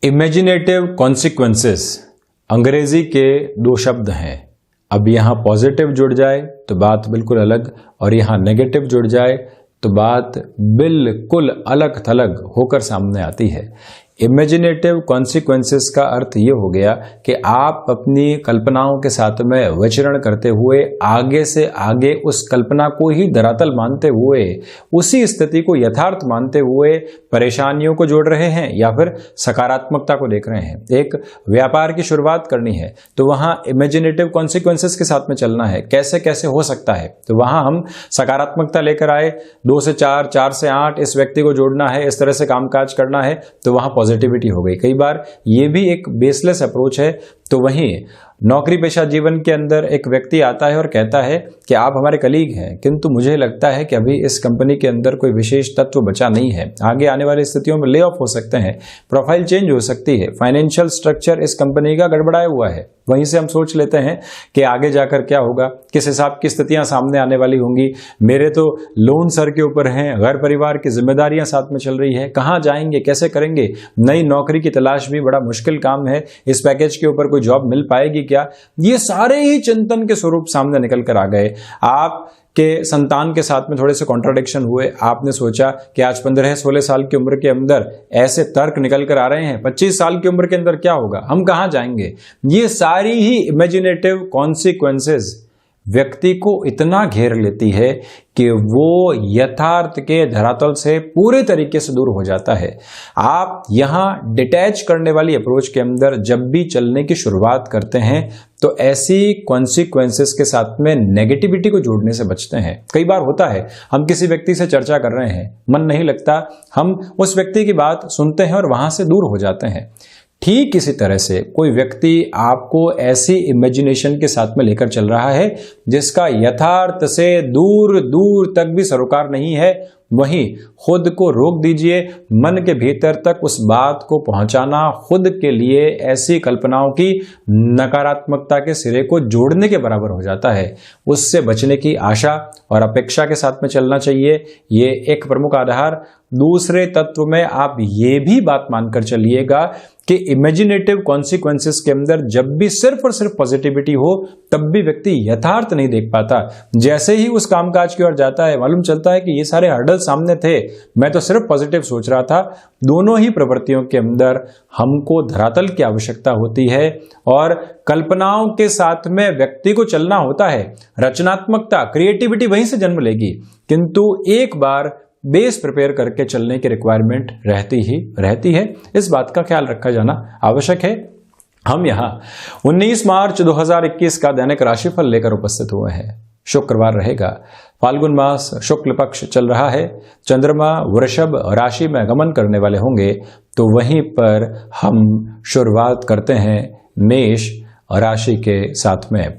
Imaginative consequences अंग्रेजी के दो शब्द हैं। अब यहां पॉजिटिव जुड़ जाए तो बात बिल्कुल अलग, और यहां नेगेटिव जुड़ जाए तो बात बिल्कुल अलग थलग होकर सामने आती है। इमेजिनेटिव कॉन्सिक्वेंसेस का अर्थ ये हो गया कि आप अपनी कल्पनाओं के साथ में विचरण करते हुए आगे से आगे उस कल्पना को ही धरातल मानते हुए, उसी स्थिति को यथार्थ मानते हुए परेशानियों को जोड़ रहे हैं या फिर सकारात्मकता को देख रहे हैं। एक व्यापार की शुरुआत करनी है तो वहां इमेजिनेटिव कॉन्सिक्वेंसेस के साथ में चलना है, कैसे कैसे हो सकता है, तो वहां हम सकारात्मकता लेकर आए, 2 से 4, 4 से 8 इस व्यक्ति को जोड़ना है, इस तरह से कामकाज करना है, तो वहां पॉजिटिविटी हो गई। कई बार ये भी एक बेसलेस अप्रोच है। तो वहीं नौकरी पेशा जीवन के अंदर एक व्यक्ति आता है और कहता है कि आप हमारे कलीग हैं, किंतु मुझे लगता है कि अभी इस कंपनी के अंदर कोई विशेष तत्व बचा नहीं है, आगे आने वाली स्थितियों में ले ऑफ हो सकते हैं, प्रोफाइल चेंज हो सकती है, फाइनेंशियल स्ट्रक्चर इस कंपनी का गड़बड़ाया हुआ है। वहीं से हम सोच लेते हैं कि आगे जाकर क्या होगा, किस हिसाब की स्थितियां सामने आने वाली होंगी, मेरे तो लोन सर के ऊपर हैं, घर परिवार की जिम्मेदारियां साथ में चल रही है, कहां जाएंगे, कैसे करेंगे, नई नौकरी की तलाश भी बड़ा मुश्किल काम है, इस पैकेज के ऊपर कोई जॉब मिल पाएगी क्या। ये सारे ही चिंतन के स्वरूप सामने निकल कर आ गए। आप के संतान के साथ में थोड़े से कॉन्ट्राडिक्शन हुए, आपने सोचा कि आज 15-16 साल की उम्र के अंदर ऐसे तर्क निकल कर आ रहे हैं, 25 साल की उम्र के अंदर क्या होगा, हम कहां जाएंगे। ये सारी ही इमेजिनेटिव कॉन्सिक्वेंसेस व्यक्ति को इतना घेर लेती है कि वो यथार्थ के धरातल से पूरे तरीके से दूर हो जाता है। आप यहां डिटैच करने वाली अप्रोच के अंदर जब भी चलने की शुरुआत करते हैं तो ऐसी कॉन्सिक्वेंसेस के साथ में नेगेटिविटी को जोड़ने से बचते हैं। कई बार होता है हम किसी व्यक्ति से चर्चा कर रहे हैं, मन नहीं लगता, हम उस व्यक्ति की बात सुनते हैं और वहां से दूर हो जाते हैं। ठीक इसी तरह से कोई व्यक्ति आपको ऐसी इमेजिनेशन के साथ में लेकर चल रहा है जिसका यथार्थ से दूर दूर तक भी सरोकार नहीं है, वहीं खुद को रोक दीजिए। मन के भीतर तक उस बात को पहुंचाना खुद के लिए ऐसी कल्पनाओं की नकारात्मकता के सिरे को जोड़ने के बराबर हो जाता है। उससे बचने की आशा और अपेक्षा के साथ में चलना चाहिए, ये एक प्रमुख आधार। दूसरे तत्व में आप ये भी बात मानकर चलिएगा कि इमेजिनेटिव कॉन्सिक्वेंसेस के अंदर जब भी सिर्फ और सिर्फ पॉजिटिविटी हो तब भी व्यक्ति यथार्थ नहीं देख पाता। जैसे ही उस कामकाज की ओर जाता है मालूम चलता है कि ये सारे हर्डल सामने थे, मैं तो सिर्फ पॉजिटिव सोच रहा था। दोनों ही प्रवृत्तियों के अंदर हमको धरातल की आवश्यकता होती है और कल्पनाओं के साथ में व्यक्ति को चलना होता है। रचनात्मकता, क्रिएटिविटी वहीं से जन्म लेगी, किंतु एक बार बेस प्रिपेयर करके चलने की रिक्वायरमेंट रहती है। इस बात का ख्याल रखा जाना आवश्यक है। हम यहाँ 19 मार्च 2021 का दैनिक राशिफल लेकर उपस्थित हुए हैं। शुक्रवार रहेगा, फाल्गुन मास शुक्ल पक्ष चल रहा है, चंद्रमा वृषभ राशि में गमन करने वाले होंगे। तो वहीं पर हम शुरुआत करते हैं मेष राशि के साथ में।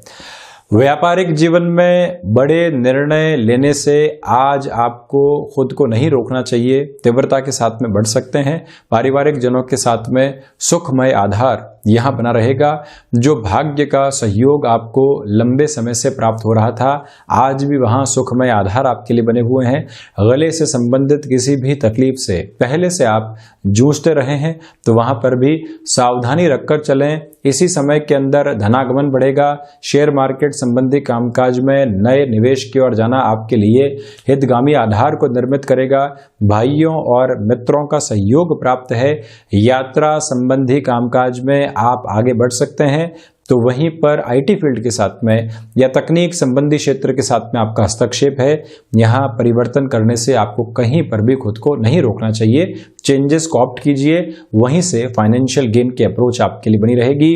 व्यापारिक जीवन में बड़े निर्णय लेने से आज आपको खुद को नहीं रोकना चाहिए, तीव्रता के साथ में बढ़ सकते हैं। पारिवारिक जनों के साथ में सुखमय आधार यहां बना रहेगा। जो भाग्य का सहयोग आपको लंबे समय से प्राप्त हो रहा था, आज भी वहां सुखमय आधार आपके लिए बने हुए हैं। गले से संबंधित किसी भी तकलीफ से पहले से आप जूझते रहे हैं तो वहां पर भी सावधानी रखकर चलें। इसी समय के अंदर धनागमन बढ़ेगा। शेयर मार्केट संबंधी कामकाज में नए निवेश की ओर जाना आपके लिए हितगामी आधार को निर्मित करेगा। भाइयों और मित्रों का सहयोग प्राप्त है। यात्रा संबंधी कामकाज में आप आगे बढ़ सकते हैं। तो वहीं पर आईटी फील्ड के साथ में या तकनीक संबंधी क्षेत्र के साथ में आपका हस्तक्षेप है। यहाँ परिवर्तन करने से आपको कहीं पर भी खुद को नहीं रोकना चाहिए, चेंजेस को ऑप्ट कीजिए। वहीं से फाइनेंशियल गेन की अप्रोच आपके लिए बनी रहेगी।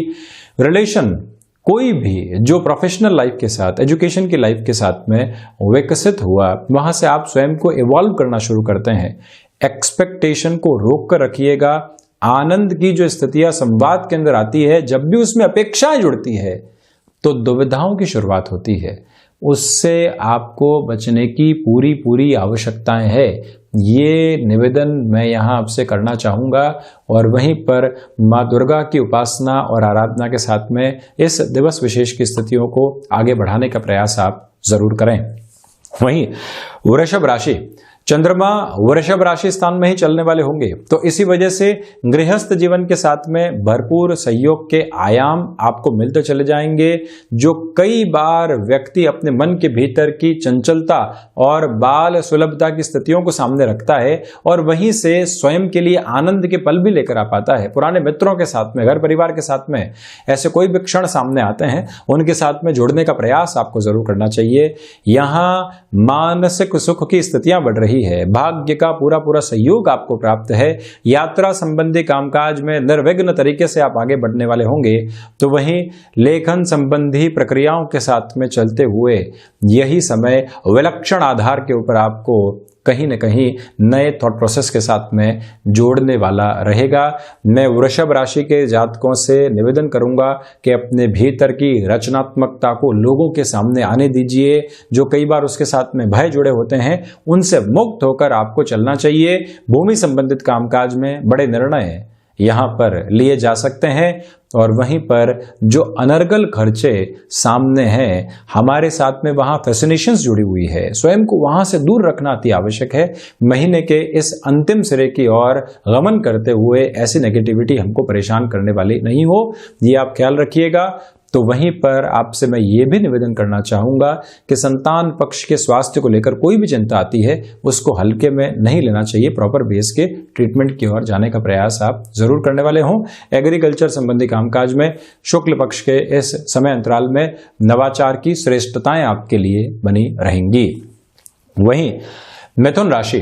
रिलेशन कोई भी जो प्रोफेशनल लाइफ के साथ, एजुकेशन की लाइफ के साथ में विकसित हुआ, वहां से आप स्वयं को इवॉल्व करना शुरू करते हैं। एक्सपेक्टेशन को रोक कर रखिएगा। आनंद की जो स्थितियां संवाद के अंदर आती है, जब भी उसमें अपेक्षाएं जुड़ती है तो दुविधाओं की शुरुआत होती है। उससे आपको बचने की पूरी आवश्यकताएं है। ये निवेदन मैं यहाँ आपसे करना चाहूँगा। और वहीं पर माँ दुर्गा की उपासना और आराधना के साथ में इस दिवस विशेष की स्थितियों को आगे बढ़ाने का प्रयास आप जरूर करें। वहीं वृषभ राशि, चंद्रमा वृषभ राशि स्थान में ही चलने वाले होंगे, तो इसी वजह से गृहस्थ जीवन के साथ में भरपूर सहयोग के आयाम आपको मिलते चले जाएंगे, जो कई बार व्यक्ति अपने मन के भीतर की चंचलता और बाल सुलभता की स्थितियों को सामने रखता है और वहीं से स्वयं के लिए आनंद के पल भी लेकर आ पाता है। पुराने मित्रों के साथ में, घर परिवार के साथ में ऐसे कोई भी क्षण सामने आते हैं, उनके साथ में जुड़ने का प्रयास आपको जरूर करना चाहिए। यहां मानसिक सुख की स्थितियां बढ़ रही है, भाग्य का पूरा सहयोग आपको प्राप्त है। यात्रा संबंधी कामकाज में निर्विघ्न तरीके से आप आगे बढ़ने वाले होंगे। तो वहीं लेखन संबंधी प्रक्रियाओं के साथ में चलते हुए यही समय विलक्षण आधार के ऊपर आपको कहीं न कहीं नए थॉट प्रोसेस के साथ में जोड़ने वाला रहेगा। मैं वृषभ राशि के जातकों से निवेदन करूंगा कि अपने भीतर की रचनात्मकता को लोगों के सामने आने दीजिए। जो कई बार उसके साथ में भय जुड़े होते हैं, उनसे मुक्त होकर आपको चलना चाहिए। भूमि संबंधित कामकाज में बड़े निर्णय यहां पर लिए जा सकते हैं और वहीं पर जो अनर्गल खर्चे सामने हैं, हमारे साथ में वहां फैसिनेशंस जुड़ी हुई है, स्वयं को वहां से दूर रखना अति आवश्यक है। महीने के इस अंतिम सिरे की ओर गमन करते हुए ऐसी नेगेटिविटी हमको परेशान करने वाली नहीं हो, ये आप ख्याल रखिएगा। तो वहीं पर आपसे मैं ये भी निवेदन करना चाहूंगा कि संतान पक्ष के स्वास्थ्य को लेकर कोई भी चिंता आती है, उसको हल्के में नहीं लेना चाहिए। प्रॉपर बेस के ट्रीटमेंट की ओर जाने का प्रयास आप जरूर करने वाले हों। एग्रीकल्चर संबंधी कामकाज में शुक्ल पक्ष के इस समय अंतराल में नवाचार की श्रेष्ठताएं आपके लिए बनी रहेंगी। वहीं मिथुन राशि,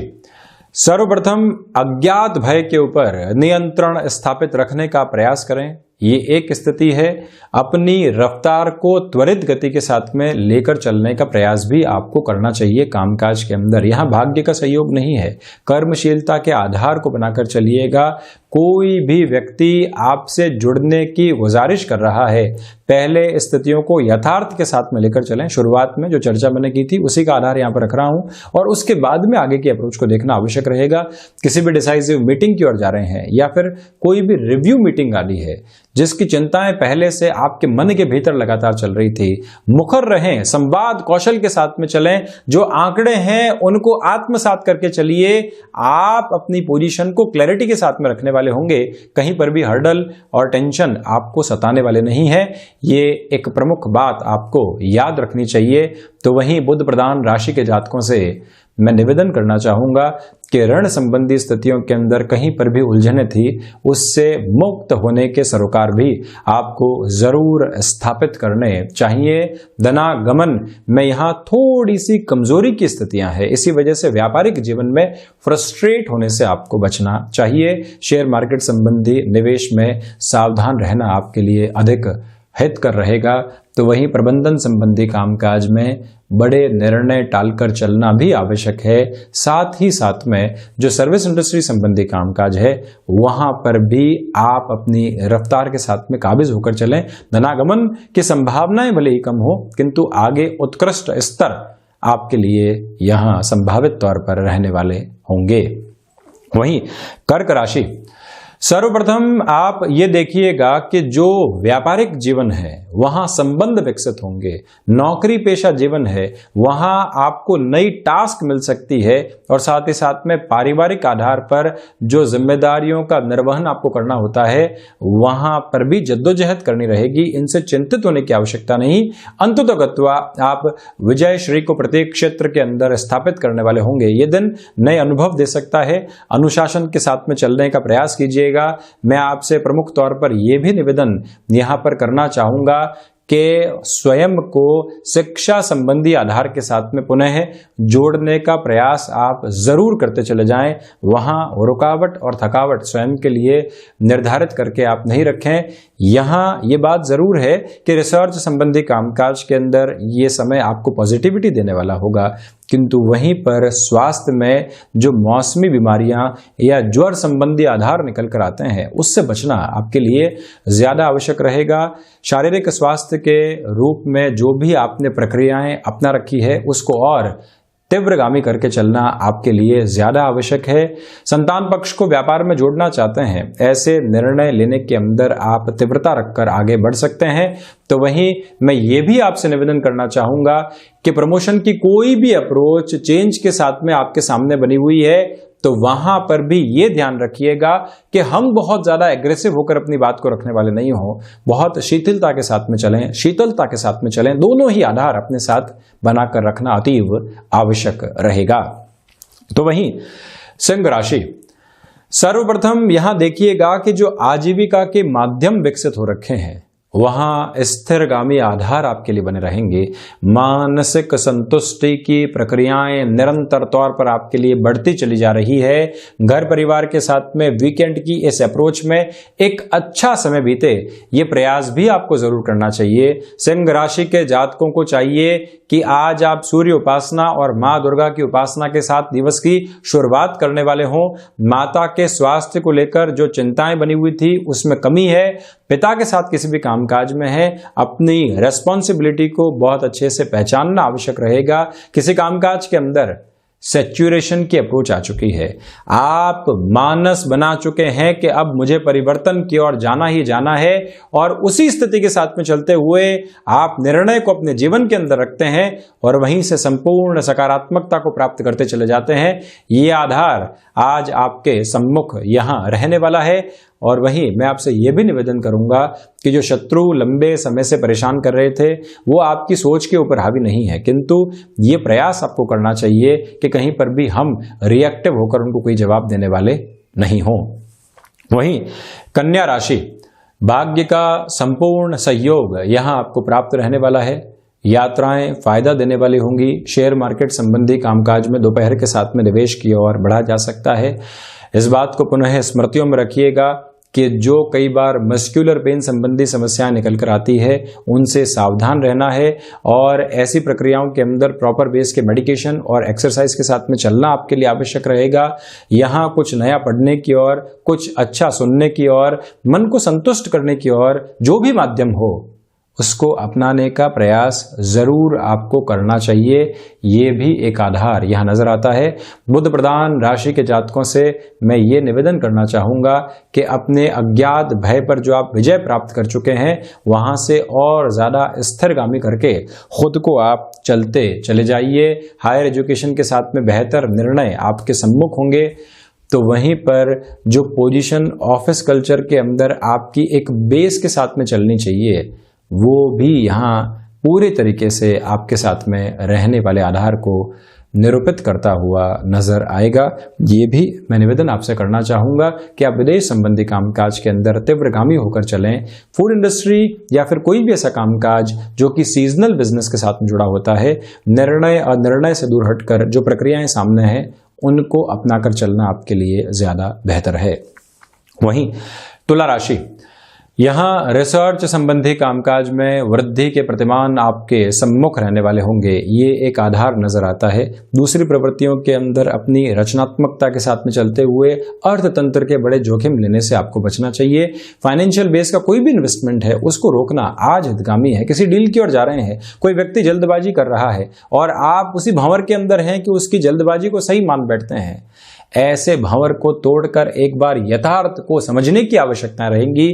सर्वप्रथम अज्ञात भय के ऊपर नियंत्रण स्थापित रखने का प्रयास करें। ये एक स्थिति है। अपनी रफ्तार को त्वरित गति के साथ में लेकर चलने का प्रयास भी आपको करना चाहिए कामकाज के अंदर। यहां भाग्य का सहयोग नहीं है, कर्मशीलता के आधार को बनाकर चलिएगा। कोई भी व्यक्ति आपसे जुड़ने की गुजारिश कर रहा है, पहले स्थितियों को यथार्थ के साथ में लेकर चलें। शुरुआत में जो चर्चा मैंने की थी उसी का आधार यहां पर रख रहा हूं और उसके बाद में आगे की अप्रोच को देखना आवश्यक रहेगा। किसी भी डिसाइसिव मीटिंग की ओर जा रहे हैं या फिर कोई भी रिव्यू मीटिंग आनी है जिसकी चिंताएं पहले से आपके मन के भीतर लगातार चल रही थी, मुखर रहें, संवाद कौशल के साथ में चलें। जो आंकड़े हैं उनको आत्मसात करके चलिए। आप अपनी पोजीशन को क्लैरिटी के साथ में रखने वाले होंगे। कहीं पर भी हर्डल और टेंशन आपको सताने वाले नहीं है। ये एक प्रमुख बात आपको याद रखनी चाहिए। तो वहीं बुध प्रधान राशि के जातकों से मैं निवेदन करना चाहूंगा कि ऋण संबंधी स्थितियों के अंदर कहीं पर भी उलझने थी, उससे मुक्त होने के सरोकार भी आपको जरूर स्थापित करने चाहिए। धनागमन में यहां थोड़ी सी कमजोरी की स्थितियां हैं, इसी वजह से व्यापारिक जीवन में फ्रस्ट्रेट होने से आपको बचना चाहिए। शेयर मार्केट संबंधी निवेश में सावधान रहना आपके लिए अधिक हितकर रहेगा। तो वहीं प्रबंधन संबंधी कामकाज में बड़े निर्णय टालकर चलना भी आवश्यक है। साथ ही साथ में जो सर्विस इंडस्ट्री संबंधी कामकाज है वहां पर भी आप अपनी रफ्तार के साथ में काबिज होकर चलें। धनागमन की संभावनाएं भले ही कम हो, किंतु आगे उत्कृष्ट स्तर आपके लिए यहां संभावित तौर पर रहने वाले होंगे। वहीं कर्क राशि, सर्वप्रथम आप ये देखिएगा कि जो व्यापारिक जीवन है वहां संबंध विकसित होंगे। नौकरी पेशा जीवन है वहां आपको नई टास्क मिल सकती है और साथ ही साथ में पारिवारिक आधार पर जो जिम्मेदारियों का निर्वहन आपको करना होता है वहां पर भी जद्दोजहद करनी रहेगी। इनसे चिंतित होने की आवश्यकता नहीं। अंततोगत्वा आप विजय श्री को प्रत्येक क्षेत्र के अंदर स्थापित करने वाले होंगे। ये दिन नए अनुभव दे सकता है। अनुशासन के साथ में चलने का प्रयास कीजिए। मैं आपसे प्रमुख तौर पर यह भी निवेदन यहां पर करना चाहूंगा कि स्वयं को शिक्षा संबंधी आधार के साथ में पुनः जोड़ने का प्रयास आप जरूर करते चले जाएं। वहां रुकावट और थकावट स्वयं के लिए निर्धारित करके आप नहीं रखें। यहां ये बात जरूर है कि रिसर्च संबंधी कामकाज के अंदर ये समय आपको पॉजिटिविटी देने वाला होगा, किंतु वहीं पर स्वास्थ्य में जो मौसमी बीमारियां या ज्वर संबंधी आधार निकल कर आते हैं उससे बचना आपके लिए ज्यादा आवश्यक रहेगा। शारीरिक स्वास्थ्य के रूप में जो भी आपने प्रक्रियाएं अपना रखी है उसको और तीव्रगामी करके चलना आपके लिए ज्यादा आवश्यक है। संतान पक्ष को व्यापार में जोड़ना चाहते हैं, ऐसे निर्णय लेने के अंदर आप तीव्रता रखकर आगे बढ़ सकते हैं। तो वहीं मैं ये भी आपसे निवेदन करना चाहूंगा कि प्रमोशन की कोई भी अप्रोच चेंज के साथ में आपके सामने बनी हुई है तो वहां पर भी ये ध्यान रखिएगा कि हम बहुत ज्यादा एग्रेसिव होकर अपनी बात को रखने वाले नहीं हो, बहुत शिथिलता के साथ में चलें, शीतलता के साथ में चलें। दोनों ही आधार अपने साथ बनाकर रखना अतीव आवश्यक रहेगा। तो वहीं सिंह राशि, सर्वप्रथम यहां देखिएगा कि जो आजीविका के माध्यम विकसित हो रखे हैं वहां स्थिरगामी आधार आपके लिए बने रहेंगे। मानसिक संतुष्टि की प्रक्रियाएं निरंतर तौर पर आपके लिए बढ़ती चली जा रही है। घर परिवार के साथ में वीकेंड की इस अप्रोच में एक अच्छा समय बीते, ये प्रयास भी आपको जरूर करना चाहिए। सिंह राशि के जातकों को चाहिए कि आज आप सूर्य उपासना और मां दुर्गा की उपासना के साथ दिवस की शुरुआत करने वाले हों। माता के स्वास्थ्य को लेकर जो चिंताएं बनी हुई थी उसमें कमी है। पिता के साथ किसी भी कामकाज में है, अपनी रेस्पॉन्सिबिलिटी को बहुत अच्छे से पहचानना आवश्यक रहेगा। किसी कामकाज के अंदर सैचुरेशन की अप्रोच आ चुकी है, आप मानस बना चुके हैं कि अब मुझे परिवर्तन की ओर जाना ही जाना है, और उसी स्थिति के साथ में चलते हुए आप निर्णय को अपने जीवन के अंदर रखते हैं और वहीं से संपूर्ण सकारात्मकता को प्राप्त करते चले जाते हैं। ये आधार आज आपके सम्मुख यहां रहने वाला है। और वहीं मैं आपसे यह भी निवेदन करूंगा कि जो शत्रु लंबे समय से परेशान कर रहे थे वो आपकी सोच के ऊपर हावी नहीं है, किंतु ये प्रयास आपको करना चाहिए कि कहीं पर भी हम रिएक्टिव होकर उनको कोई जवाब देने वाले नहीं हों। वहीं कन्या राशि, भाग्य का संपूर्ण सहयोग यहां आपको प्राप्त रहने वाला है। यात्राएं फायदा देने वाली होंगी। शेयर मार्केट संबंधी कामकाज में दोपहर के साथ में निवेश की ओर बढ़ा जा सकता है। इस बात को पुनः स्मृतियों में रखिएगा कि जो कई बार मस्कुलर पेन संबंधी समस्याएं निकल कर आती है उनसे सावधान रहना है, और ऐसी प्रक्रियाओं के अंदर प्रॉपर बेस के मेडिकेशन और एक्सरसाइज के साथ में चलना आपके लिए आवश्यक रहेगा। यहाँ कुछ नया पढ़ने की ओर, कुछ अच्छा सुनने की ओर, मन को संतुष्ट करने की ओर जो भी माध्यम हो उसको अपनाने का प्रयास जरूर आपको करना चाहिए। ये भी एक आधार यहां नजर आता है। बुध प्रधान राशि के जातकों से मैं ये निवेदन करना चाहूंगा कि अपने अज्ञात भय पर जो आप विजय प्राप्त कर चुके हैं वहां से और ज्यादा स्थिरगामी करके खुद को आप चलते चले जाइए। हायर एजुकेशन के साथ में बेहतर निर्णय आपके सम्मुख होंगे। तो वहीं पर जो पोजीशन ऑफिस कल्चर के अंदर आपकी एक बेस के साथ में चलनी चाहिए वो भी यहाँ पूरे तरीके से आपके साथ में रहने वाले आधार को निरूपित करता हुआ नजर आएगा। ये भी मैं निवेदन आपसे करना चाहूंगा कि आप विदेश संबंधी कामकाज के अंदर तीव्रगामी होकर चलें। फूड इंडस्ट्री या फिर कोई भी ऐसा कामकाज जो कि सीजनल बिजनेस के साथ में जुड़ा होता है, निर्णय और निर्णय से दूर हटकर जो प्रक्रियाएं सामने हैं उनको अपनाकर चलना आपके लिए ज्यादा बेहतर है। वहीं तुला राशि, यहाँ रिसर्च संबंधी कामकाज में वृद्धि के प्रतिमान आपके सम्मुख रहने वाले होंगे, ये एक आधार नजर आता है। दूसरी प्रवृत्तियों के अंदर अपनी रचनात्मकता के साथ में चलते हुए अर्थतंत्र के बड़े जोखिम लेने से आपको बचना चाहिए। फाइनेंशियल बेस का कोई भी इन्वेस्टमेंट है उसको रोकना आज हितगामी है। किसी डील की ओर जा रहे हैं, कोई व्यक्ति जल्दबाजी कर रहा है और आप उसी भंवर के अंदर हैं कि उसकी जल्दबाजी को सही मान बैठते हैं, ऐसे भंवर को तोड़कर एक बार यथार्थ को समझने की आवश्यकता रहेंगी।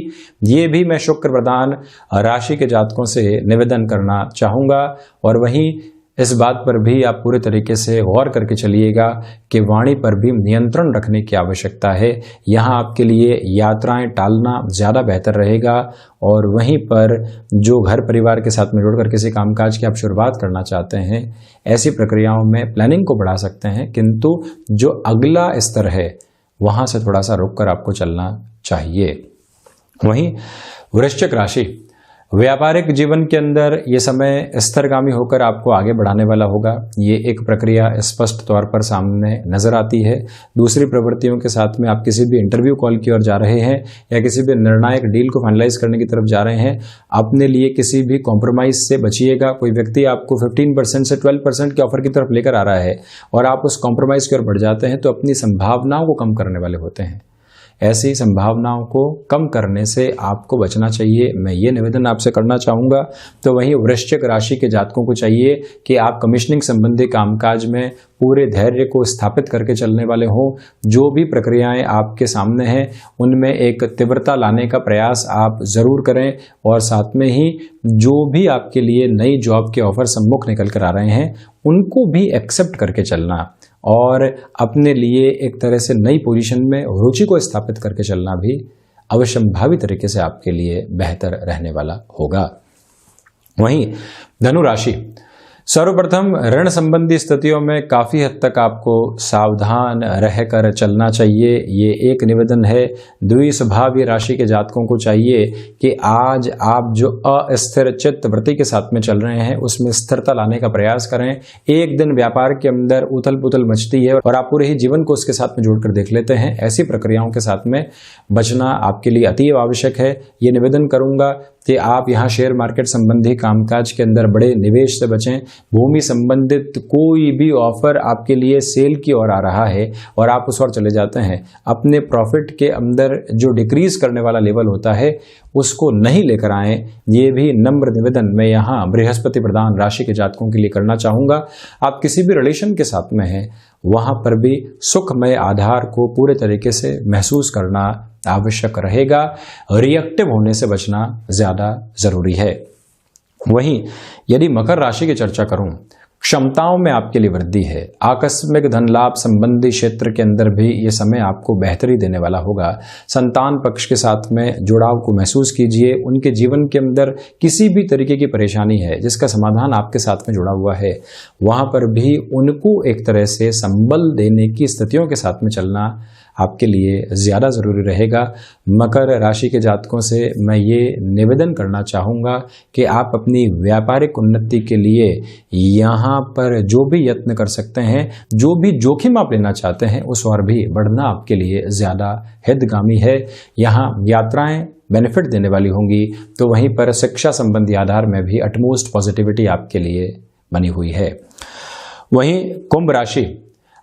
ये भी मैं शुक्र प्रधान राशि के जातकों से निवेदन करना चाहूंगा। और वहीं इस बात पर भी आप पूरे तरीके से गौर करके चलिएगा कि वाणी पर भी नियंत्रण रखने की आवश्यकता है। यहाँ आपके लिए यात्राएं टालना ज़्यादा बेहतर रहेगा। और वहीं पर जो घर परिवार के साथ में जुड़कर किसी कामकाज की आप शुरुआत करना चाहते हैं, ऐसी प्रक्रियाओं में प्लानिंग को बढ़ा सकते हैं, किंतु जो अगला स्तर है वहाँ से थोड़ा सा रुक कर आपको चलना चाहिए। वहीं वृश्चिक राशि, व्यापारिक जीवन के अंदर ये समय स्थिरगामी होकर आपको आगे बढ़ाने वाला होगा। ये एक प्रक्रिया स्पष्ट तौर पर सामने नजर आती है। दूसरी प्रवृत्तियों के साथ में आप किसी भी इंटरव्यू कॉल की ओर जा रहे हैं या किसी भी निर्णायक डील को फाइनलाइज करने की तरफ जा रहे हैं, अपने लिए किसी भी कॉम्प्रोमाइज से बचिएगा। कोई व्यक्ति आपको 15% से 12% के ऑफर की तरफ लेकर आ रहा है और आप उस कॉम्प्रोमाइज की ओर बढ़ जाते हैं तो अपनी संभावनाओं को कम करने वाले होते हैं। ऐसी संभावनाओं को कम करने से आपको बचना चाहिए, मैं ये निवेदन आपसे करना चाहूँगा। तो वहीं वृश्चिक राशि के जातकों को चाहिए कि आप कमीशनिंग संबंधी कामकाज में पूरे धैर्य को स्थापित करके चलने वाले हों। जो भी प्रक्रियाएं आपके सामने हैं उनमें एक तीव्रता लाने का प्रयास आप ज़रूर करें, और साथ में ही जो भी आपके लिए नई जॉब के ऑफर सम्मुख निकल कर आ रहे हैं उनको भी एक्सेप्ट करके चलना, और अपने लिए एक तरह से नई पोजीशन में रुचि को स्थापित करके चलना भी अवश्यंभावी तरीके से आपके लिए बेहतर रहने वाला होगा। वहीं धनु राशि, सर्वप्रथम ऋण संबंधी स्थितियों में काफ़ी हद तक आपको सावधान रहकर चलना चाहिए, ये एक निवेदन है। द्विस्वभावी राशि के जातकों को चाहिए कि आज आप जो अस्थिर चित्त वृत्ति के साथ में चल रहे हैं उसमें स्थिरता लाने का प्रयास करें। एक दिन व्यापार के अंदर उथल पुथल मचती है और आप पूरे ही जीवन को उसके साथ में जोड़कर देख लेते हैं। ऐसी प्रक्रियाओं के साथ में बचना आपके लिए अतीव आवश्यक है। ये निवेदन करूंगा कि आप यहाँ शेयर मार्केट संबंधी कामकाज के अंदर बड़े निवेश से बचें। भूमि संबंधित कोई भी ऑफर आपके लिए सेल की ओर आ रहा है और आप उस ओर चले जाते हैं, अपने प्रॉफिट के अंदर जो डिक्रीज करने वाला लेवल होता है उसको नहीं लेकर आएं। ये भी नम्र निवेदन मैं यहाँ बृहस्पति प्रधान राशि के जातकों के लिए करना चाहूँगा। आप किसी भी रिलेशन के साथ में हैं वहाँ पर भी सुखमय आधार को पूरे तरीके से महसूस करना आवश्यक रहेगा। रिएक्टिव होने से बचना ज़्यादा ज़रूरी है। वहीं यदि मकर राशि की चर्चा करूं, क्षमताओं में आपके लिए वृद्धि है। आकस्मिक धन लाभ संबंधी क्षेत्र के अंदर भी ये समय आपको बेहतरी देने वाला होगा। संतान पक्ष के साथ में जुड़ाव को महसूस कीजिए। उनके जीवन के अंदर किसी भी तरीके की परेशानी है जिसका समाधान आपके साथ में जुड़ा हुआ है, वहां पर भी उनको एक तरह से संबल देने की स्थितियों के साथ में चलना आपके लिए ज़्यादा ज़रूरी रहेगा। मकर राशि के जातकों से मैं ये निवेदन करना चाहूँगा कि आप अपनी व्यापारिक उन्नति के लिए यहाँ पर जो भी यत्न कर सकते हैं, जो भी जोखिम आप लेना चाहते हैं उस ओर भी बढ़ना आपके लिए ज़्यादा हितगामी है। यहाँ यात्राएं बेनिफिट देने वाली होंगी, तो वहीं पर शिक्षा संबंधी आधार में भी अटमोस्ट पॉजिटिविटी आपके लिए बनी हुई है। वहीं कुंभ राशि,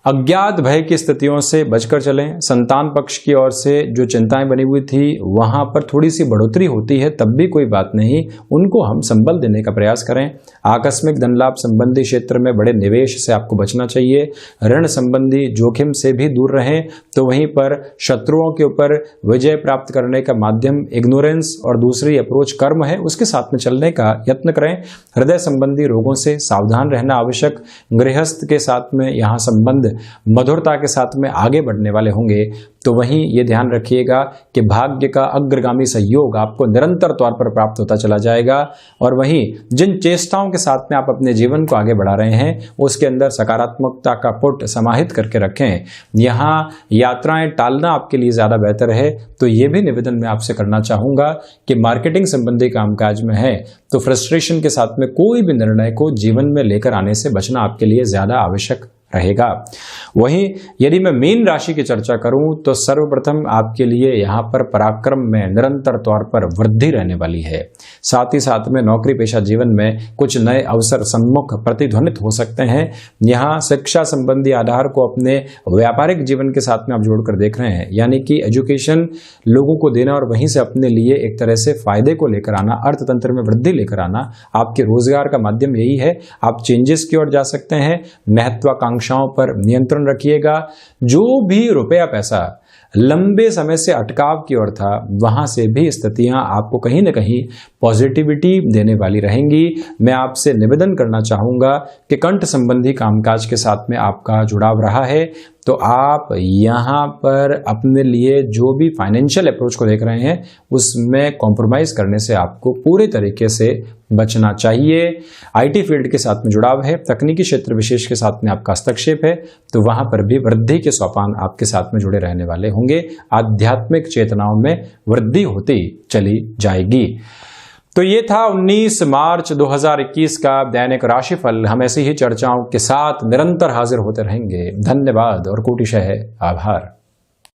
अज्ञात भय की स्थितियों से बचकर चलें। संतान पक्ष की ओर से जो चिंताएं बनी हुई थी वहां पर थोड़ी सी बढ़ोतरी होती है, तब भी कोई बात नहीं, उनको हम संबल देने का प्रयास करें। आकस्मिक धन लाभ संबंधी क्षेत्र में बड़े निवेश से आपको बचना चाहिए। ऋण संबंधी जोखिम से भी दूर रहें। तो वहीं पर शत्रुओं के ऊपर विजय प्राप्त करने का माध्यम इग्नोरेंस और दूसरी अप्रोच कर्म है, उसके साथ में चलने का यत्न करें। हृदय संबंधी रोगों से सावधान रहना आवश्यक। गृहस्थ के साथ में यहाँ संबंध मधुरता के साथ में आगे बढ़ने वाले होंगे। तो वहीं ये ध्यान रखिएगा कि भाग्य का अग्रगामी सहयोग आपको निरंतर तौर पर प्राप्त होता चला जाएगा। और वहीं जिन चेष्टाओं के साथ में आप अपने जीवन को आगे बढ़ा रहे हैं उसके अंदर सकारात्मकता का पुट समाहित करके रखें। यहाँ यात्राएं टालना आपके लिए ज़्यादा बेहतर है। तो ये भी निवेदन मैं आपसे करना चाहूँगा कि मार्केटिंग संबंधी कामकाज में है तो फ्रस्ट्रेशन के साथ में कोई भी निर्णय को जीवन में लेकर आने से बचना आपके लिए ज़्यादा आवश्यक रहेगा। वहीं यदि मैं मीन राशि की चर्चा करूं तो सर्वप्रथम आपके लिए यहां पर पराक्रम में निरंतर तौर पर वृद्धि रहने वाली है। साथ ही साथ में नौकरी पेशा जीवन में कुछ नए अवसर सम्मुख प्रतिध्वनित हो सकते हैं। यहां शिक्षा संबंधी आधार को अपने व्यापारिक जीवन के साथ में आप जोड़कर देख रहे हैं, यानी कि एजुकेशन लोगों को देना और वहीं से अपने लिए एक तरह से फायदे को लेकर आना, अर्थतंत्र में वृद्धि लेकर आना आपके रोजगार का माध्यम यही है। आप चेंजेस की ओर जा सकते हैं। महत्वाकांक्षाओं पर नियंत्रण रखिएगा। जो भी रुपया पैसा लंबे समय से अटकाव की ओर था वहां से भी स्थितियां आपको कहीं ना कहीं पॉजिटिविटी देने वाली रहेंगी। मैं आपसे निवेदन करना चाहूंगा कि कंठ संबंधी कामकाज के साथ में आपका जुड़ाव रहा है तो आप यहाँ पर अपने लिए जो भी फाइनेंशियल अप्रोच को देख रहे हैं उसमें कॉम्प्रोमाइज करने से आपको पूरे तरीके से बचना चाहिए। आईटी फील्ड के साथ में जुड़ाव है, तकनीकी क्षेत्र विशेष के साथ में आपका हस्तक्षेप है तो वहां पर भी वृद्धि के सोपान आपके साथ में जुड़े रहने वाले होंगे। आध्यात्मिक चेतनाओं में वृद्धि होती चली जाएगी। तो ये था 19 मार्च 2021 का दैनिक राशिफल। हम ऐसी ही चर्चाओं के साथ निरंतर हाजिर होते रहेंगे। धन्यवाद और कोटिशः आभार।